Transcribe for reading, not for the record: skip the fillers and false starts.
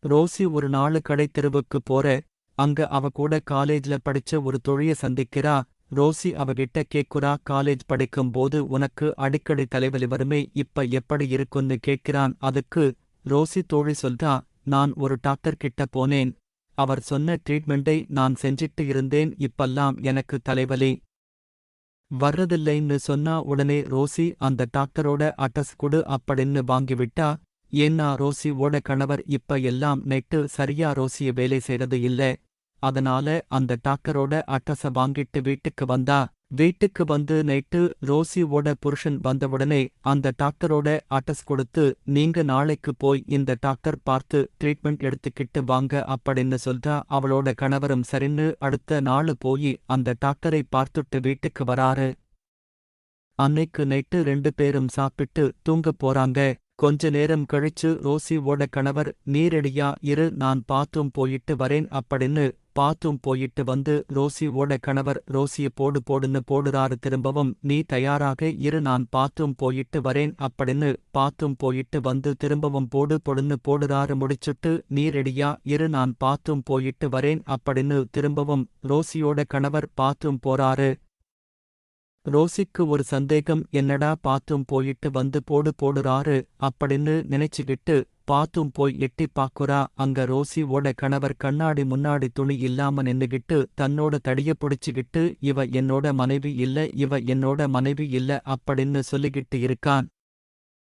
Rousey ஒரு நாளு கடைத் தெருவுக்கு போற. அங்க அவ கூட காலேஜ்ல படிச்ச ஒரு தோழிய சந்திக்கிறா. ரோசி அவகிட்ட கேக்குறா, காலேஜ் படிக்கும் போது உனக்கு அடிக்கடி தலைவலி வருமே, இப்ப எப்படி இருக்குன்னு கேட்கிறான். அதுக்கு ரோசி தோழி சொல்றா, நான் ஒரு டாக்டர் கிட்ட போனேன். அவர் சொன்ன ட்ரீட்மெண்டை நான் செஞ்சிட்டு இருந்தேன், இப்பல்லாம் எனக்கு தலைவலி வர்றதில்லைன்னு சொன்னா. உடனே ரோசி அந்த டாக்டரோட அட்ரஸ் குடு அப்படின்னு வாங்கிவிட்டா. ஏன்னா ரோசி ஓட கணவர் இப்ப எல்லாம் நைட்டு சரியா ரோசிய வேலை செய்றது இல்ல. அதனால அந்த டாக்டரோட அட்ரஸ வாங்கிட்டு வீட்டுக்கு வந்தா. வீட்டுக்கு வந்து நைட்டு ரோசி ஓட புருஷன் வந்தவுடனே அந்த டாக்டரோட அட்ரஸ் கொடுத்து, நீங்க நாளைக்கு போய் இந்த டாக்டர் பார்த்து ட்ரீட்மெண்ட் எடுத்துக்கிட்டு வாங்க அப்படின்னு சொல்றா. அவளோட கணவரும் சரின்னு அடுத்த நாளு போய் அந்த டாக்டரை பார்த்துட்டு வீட்டுக்கு வராரு. அன்னைக்கு நைட்டு 2 பேரும் சாப்பிட்டு தூங்கப் போறாங்க. கொஞ்ச நேரம் கழிச்சு ரோசி ஓட கணவர், நீ ரெடியா இரு, நான் பாத்ரூம் போயிட்டு வரேன் அப்படின்னு பாத்ரூம் போயிட்டு வந்து ரோசி ஓட கணவர் ரோசிய போடு போடுன்னு போடுறாரு. திரும்பவும், நீ தயாராக இரு, நான் பாத்ரூம் போயிட்டு வரேன் அப்படின்னு பாத்ரூம் போயிட்டு வந்து திரும்பவும் போடு போடுன்னு போடுறாரு. முடிச்சுட்டு, நீ ரெடியா இரு, நான் பாத்ரூம் போயிட்டு வரேன் அப்படின்னு திரும்பவும் ரோசியோட கணவர் பாத்ரூம் போறாரு. ரோசிக்கு ஒரு சந்தேகம், என்னடா பாத்ரூம் போயிட்டு வந்து போடு போடுறாரு அப்படின்னு நினைச்சுக்கிட்டு பாத்ரூம் போய் எட்டி பாக்குறா. அங்க ரோசி ஓட கணவர் கண்ணாடி முன்னாடி துணி இல்லாம நின்னுகிட்டு தன்னோட தடிய பிடிச்சுக்கிட்டு, இவ என்னோட மனைவி இல்ல, இவ என்னோட மனைவி இல்ல அப்படின்னு சொல்லிக்கிட்டு இருக்கான்.